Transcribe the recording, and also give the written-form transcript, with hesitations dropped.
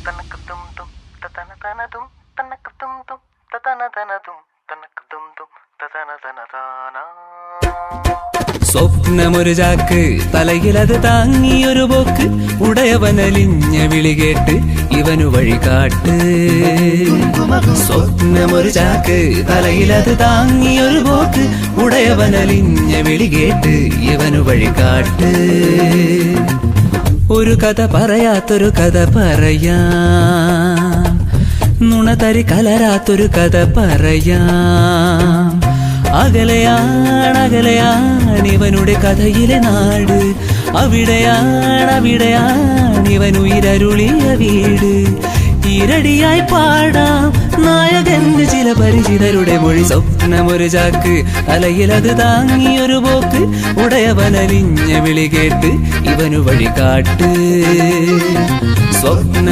തനക്ക് തും തും തതന തനതും തനക്ക് തും തും തതന തനതും തനക്ക് തും തും തതന തനതാന. സ്വപ്നമൊരു ചാക്ക് തലയിലത് താങ്ങിയൊരു പോക്ക് ഉടയവനലിഞ്ഞ വിളി കേട്ട് ഇവനു വഴി കാട്ട്. സ്വപ്നമൊരു ചാക്ക് തലയിലത് താങ്ങിയൊരു പോക്ക് ഉടയവനലിഞ്ഞ വിളി കേട്ട് ഇവനു വഴി കാട്ട്. ഒരു കഥ പറയാത്തൊരു കഥ പറയാം, നുണതരി കലരാത്തൊരു കഥ പറയാം. അകലെയാണിവനുടെ കഥയിലെ നാട്, അവിടെയാണിവനുയിരരുളിയ വീട്. ഇരടിയായി പാടാം നായകന്റെ ചില പരിചിതരുടെ മൊഴി. സ്വപ്നമൊരു ചാക്ക് തലയിലത് താങ്ങിയൊരു പോക്ക് ഉടയവനലിഞ്ഞ വിളി കേട്ട് ഇവനു വഴി കാട്ട്. സ്വപ്ന